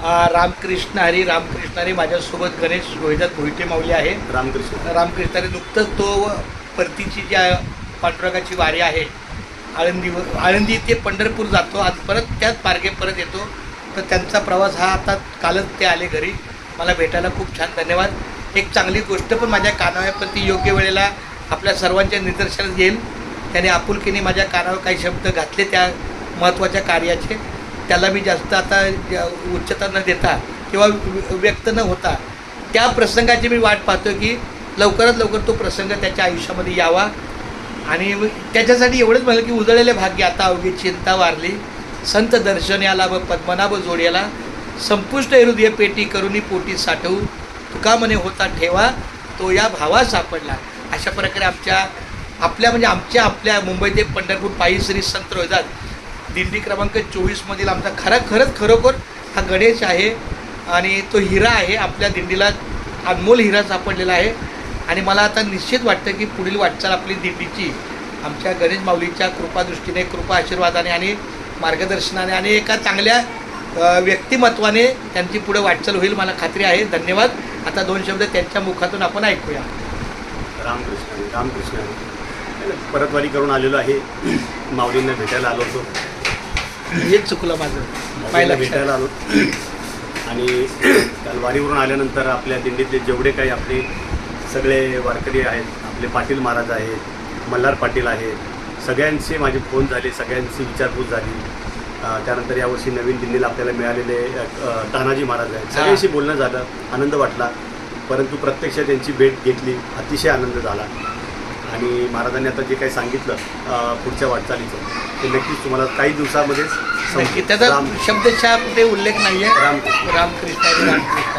रामकृष्ण हरी माझ्यासोबत गणेश रोहिदास भोईटे माऊली आहे. रामकृष्ण हरी नुकतंच तो परतीची ज्या पांडुरंगाची वारी आहे आळंदी ते पंढरपूर जातो. आज परत त्याच मार्गे परत येतो. तर त्यांचा प्रवास हा आता कालच ते आले घरी. मला भेटायला खूप छान धन्यवाद. एक चांगली गोष्ट पण माझ्या कानावर पण ती योग्य वेळेला आपल्या सर्वांच्या निदर्शनास येईल. त्याने आपुलकीने माझ्या कानावर काही शब्द घातले त्या महत्त्वाच्या कार्याचे. त्याला मी जास्त आता उच्चता न देता किंवा व्यक्त न होता त्या प्रसंगाची मी वाट पाहतो की लवकरात लवकर तो प्रसंग त्याच्या आयुष्यामध्ये यावा. आणि त्याच्यासाठी एवढंच म्हणलं की उजळलेले भाग्य आता अवघी चिंता वारली. संत दर्शनाला व पद्मनाभ जोड्याला संपुष्ट हृदय पेटी करुणी पोटी साठवू तुका म्हणे होता ठेवा तो या भावा सापडला. अशा प्रकारे आपल्या मुंबई ते पंढरपूर पायी श्री संत रोहिदास दिंडी क्रमांक 24मधील आमचा खरोखर हा गणेश आहे. आणि तो हिरा आहे. आपल्या दिंडीला अनमोल हिरा सापडलेला आहे. आणि मला आता निश्चित वाटतं की पुढील वाटचाल आपली दिंडीची आमच्या गणेश माऊलीच्या कृपादृष्टीने कृपा आशीर्वादाने आणि मार्गदर्शनाने आणि एका चांगल्या व्यक्तिमत्वाने त्यांची पुढे वाटचाल होईल मला खात्री आहे. धन्यवाद. आता 2 शब्द त्यांच्या मुखातून आपण ऐकूया. रामकृष्ण परतवारी करून आलेलो आहे. माऊलींना भेटायला आलो होतो. हेच चुकलं माझं पहिला भेटायला आलो. आणि काल वारीवरून आल्यानंतर आपल्या दिंडीतले जेवढे काही आपले सगळे वारकरी आहेत, आपले पाटील महाराज आहेत, मल्हार पाटील आहेत, सगळ्यांचे माझे फोन झाले, सगळ्यांची विचारपूस झाली. त्यानंतर यावर्षी नवीन दिंडीला आपल्याला मिळालेले तानाजी महाराज आहेत, सगळ्यांशी बोलणं झालं, आनंद वाटला. परंतु प्रत्यक्ष त्यांची भेट घेतली, अतिशय आनंद झाला. आणि महाराजांनी आता जे काही सांगितलं पुढच्या वाटचालीचं ते नक्कीच तुम्हाला काही दिवसामध्येच त्याचा शब्दशः कुठे उल्लेख नाही आहे. रामकृष्ण. रामकृष्ण